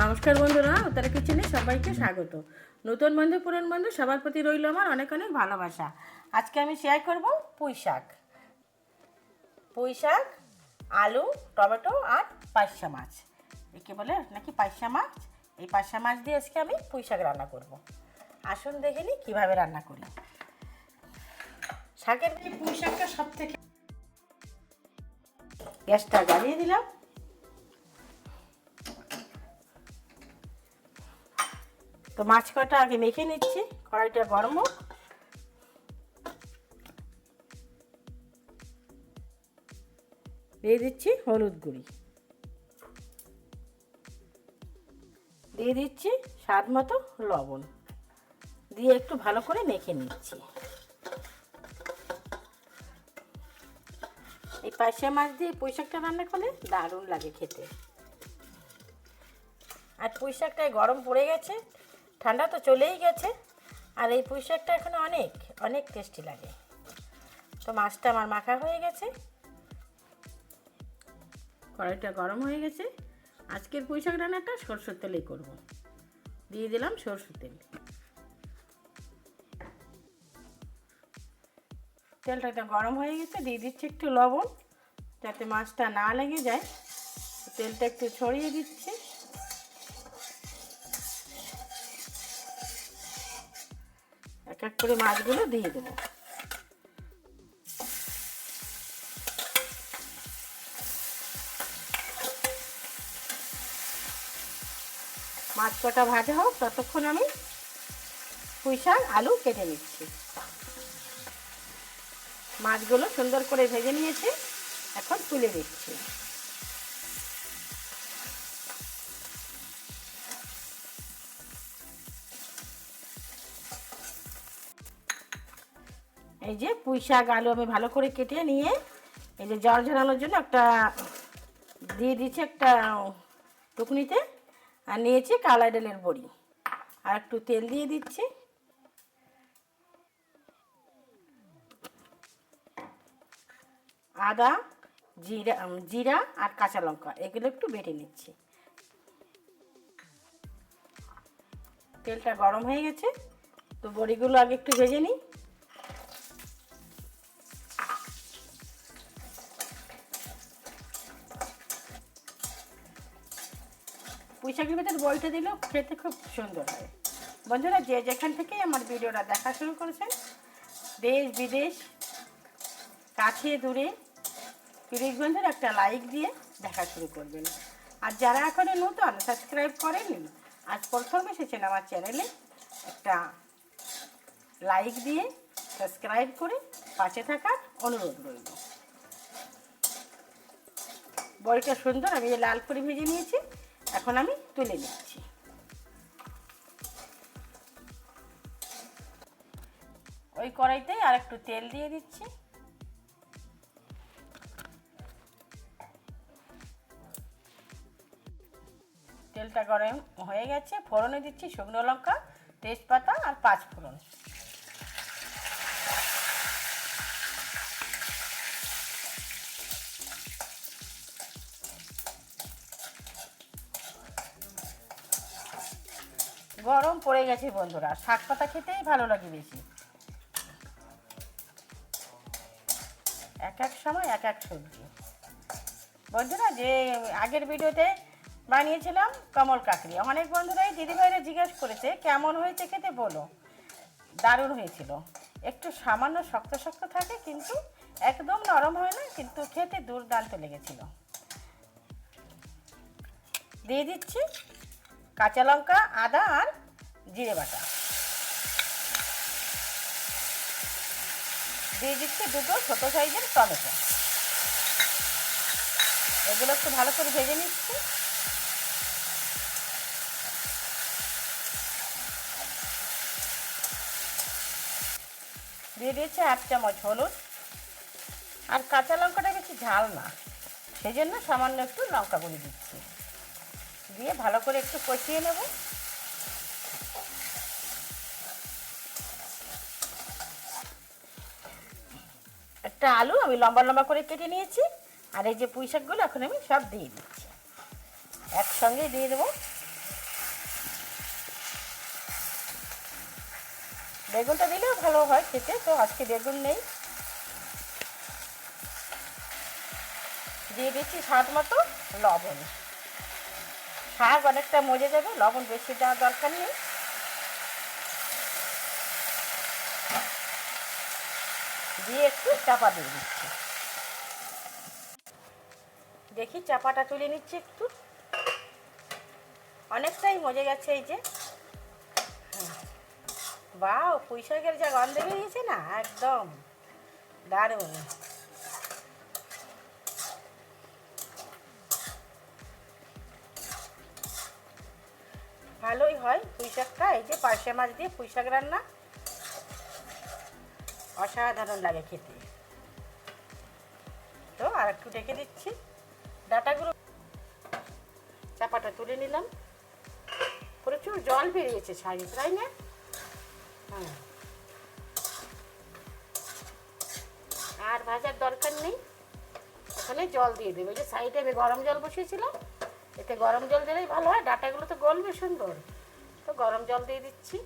নমস্কার বন্ধুরা, উত্তরা কিচেনে সবাইকে স্বাগত। নতুন বন্ধু পুরান বন্ধু সবার প্রতি রইল আমার অনেক অনেক ভালোবাসা। আজকে আমি শেয়ার করব পুঁই শাক, আলু, টমেটো আর পাইসা মাছ। একে বলে নাকি পাইসা মাছ। এই পাইসা মাছ দিয়ে আজকে আমি পুঁই শাক রান্না করব। আসুন দেখে নিই কীভাবে রান্না করি। শাকের পুঁই শাকটা সব থেকে, গ্যাসটা জ্বালিয়ে দিলাম। তো মাছ কটা আগে মেখে নিচ্ছি, কড়াইটা গরম হোক। দিয়ে দিচ্ছি হলুদ গুঁড়ি, দিয়ে দিচ্ছি স্বাদ মতো লবণ, দিয়ে একটু ভালো করে মেখে নিচ্ছি। এই পাইসা মাছ দিয়ে পুঁই শাকটা রান্না করলে দারুণ লাগে খেতে। আর পুঁই শাকটায় গরম পড়ে গেছে, ঠান্ডা তো চলেই গেছে, আর এই পুঁই শাকটা এখন অনেক অনেক টেস্টি লাগে। তো মাছটা আমার মাখা হয়ে গেছে, কড়াইটা গরম হয়ে গেছে। আজকের পুঁই শাক রান্নাটা সরষের তেলেই করব। দিয়ে দিলাম সরষের তেল। তেলটা গরম হয়ে গেছে, দিয়ে দিচ্ছি একটু লবণ যাতে মাছটা না লেগে যায়। তেলটা একটু ছড়িয়ে দিচ্ছি। এক এক করে মাছগুলো দিয়ে দেবো। মাছ কটা ভাজা হোক, ততক্ষণ আমি পুঁই শাক আলু কেটে নিচ্ছি। মাছগুলো সুন্দর করে ভেজে নিয়েছি, এখন তুলে দিচ্ছি। এই যে পুঁই শাক আলু আমি ভালো করে কেটে নিয়ে এই যে জল ঝরানোর জন্য একটা দিয়ে দিচ্ছি একটা টুকনিতে, আর নিয়েছি কালা ডালের বড়ি, আর একটু তেল দিয়ে দিচ্ছি। আদা, জিরা আর কাঁচা লঙ্কা এগুলো একটু বেটে নিচ্ছি। তেলটা গরম হয়ে গেছে, তো বড়িগুলো আগে একটু ভেজে নিই। পুঁই শাকের ভেতর বড়িটা দিলেও খেতে খুব সুন্দর হয়। বন্ধুরা, যে যেখান থেকেই আমার ভিডিওটা দেখা শুরু করেছেন, দেশ বিদেশ কাছে দূরে, প্লিজ বন্ধুরা একটা লাইক দিয়ে দেখা শুরু করবেন। আর যারা এখনও নতুন সাবস্ক্রাইব করেননি, আজ প্রথম এসেছেন আমার চ্যানেলে, একটা লাইক দিয়ে সাবস্ক্রাইব করে পাশে থাকার অনুরোধ রইল। বড়িটা সুন্দর আমি লাল করে ভেজে নিয়েছি, এখন আমি তুলে নিচ্ছি। ওই কড়াইতেই আর একটু তেল দিয়ে দিচ্ছি। তেলটা গরম হয়ে গেছে, ফোড়নে দিচ্ছি শুকনো লঙ্কা, তেজপাতা আর 5 ফোড়ন। গরম পড়ে গেছে বন্ধুরা, শাক পাতা খেতেই ভালো লাগে বেশি। এক এক সময় এক এক সবজি। বন্ধুরা, যে আগের ভিডিওতে বানিয়েছিলাম কমল কাকড়ি, অনেক বন্ধুরাই দিদিভাইরা জিজ্ঞেস করেছে কেমন হয়েছে খেতে, বলো। দারুণ হয়েছিল। একটু সামান্য শক্ত শক্ত থাকে, কিন্তু একদম নরম হয় না, কিন্তু খেতে দুর্দান্ত লেগেছিল। দিয়ে দিচ্ছি কাঁচা লঙ্কা, আদা আর জিরে বাটা। দিয়ে দিচ্ছি দুটো ছোটো সাইজের টমেটো। এগুলো একটু ভালো করে ভেজে নিচ্ছি। দিয়ে দিয়েছি 1 চামচ হলুদ, আর কাঁচা লঙ্কাটা বেশি ঝাল না, সেই জন্য সামান্য একটু লঙ্কা গুঁড়ি দিচ্ছি। দিয়ে ভালো করে একটু কষিয়ে নেব। একটা আলু আমি লম্বা লম্বা করে কেটে নিয়েছি, আর এই যে পুঁই শাকগুলো এখন আমি সব দিয়ে দিচ্ছি, একসঙ্গে দিয়ে দেবো। বেগুনটা দিলেও ভালো হয় খেতে, তো আজকে বেগুন নেই। দিয়ে দিচ্ছি স্বাদ মতো লবণ। শাক অনেকটা মজে যাবে, লবণ বেশি দেওয়ার দরকার নেই। দিয়ে একটু চাপা দিয়ে দিচ্ছি। দেখি চাপাটা তুলে নিচ্ছি একটু। অনেকটাই মজে গেছে এই যে। বাহ, পুঁই শাকের যা গন্ধ বেরিয়েছে না, একদম দারুণ। ভালোই হয় পুঁই শাকটা। এই যে পার্শে মাছ দিয়ে পুঁই শাক রান্না অসাধারণ লাগে খেতে। তো আর একটু ঢেকে দিচ্ছি। ডাটাগুলো চাপাটা তুলে নিলাম। প্রচুর জল বেরিয়েছে শাকে, তাই না? হ্যাঁ, আর ভাজার দরকার নেই। এখানে জল দিয়ে দেবে। ওই যে সাইডে আমি গরম জল বসিয়েছিলাম, এতে গরম জল দিলেই ভালো হয়। ডাটাগুলো তো গলবে সুন্দর, তো গরম জল দিয়ে দিচ্ছি।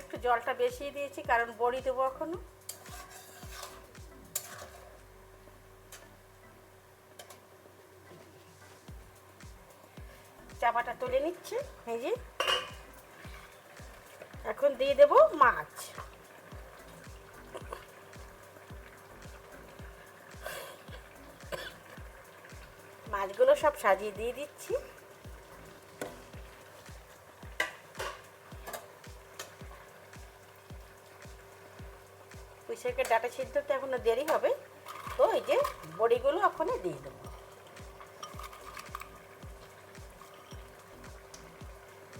একটু জলটা বেশি দিয়েছি কারণ বড়ি দেবো এখনো। চাপাটা তুলে নিচ্ছি। এই যে এখন দিয়ে দেবো মাছ। মাছগুলো সব সাজিয়ে দিয়ে দিচ্ছি। পুঁই শাকের ডাটা সিদ্ধতে এখনো দেরি হবে, তো এই যে বড়িগুলো এখনই দিয়ে দেবো।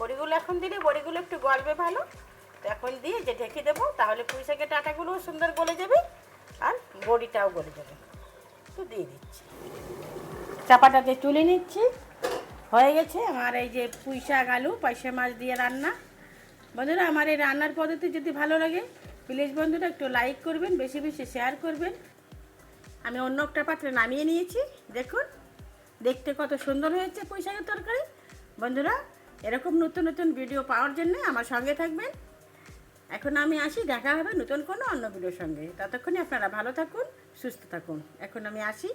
বড়িগুলো এখন দিলে বড়িগুলো একটু গলবে ভালো, তো এখন দিয়ে যে ঢেকে দেবো, তাহলে পুঁই শাকের ডাটাগুলোও সুন্দর গলে যাবে আর বড়িটাও গলে যাবে। তো দিয়ে দিচ্ছি। চাপাটাতে তুলে নিচ্ছি। হয়ে গেছে আমার এই যে পুঁই শাক আলু পাইসা মাছ দিয়ে রান্না। বন্ধুরা, আমার এই রান্নার পদ্ধতি যদি ভালো লাগে প্লিজ বন্ধুরা একটু লাইক করবেন, বেশি বেশি শেয়ার করবেন। আমি অন্য একটা পাত্রে নামিয়ে নিয়েছি, দেখুন দেখতে কত সুন্দর হয়েছে পুঁই শাকের তরকারি। বন্ধুরা, এরকম নতুন নতুন ভিডিও পাওয়ার জন্য আমার সঙ্গে থাকবেন। এখন আমি আসি, দেখা হবে নতুন কোনো অন্য ভিডিওর সঙ্গে। ততক্ষণে আপনারা ভালো থাকুন, সুস্থ থাকুন। এখন আমি আসি।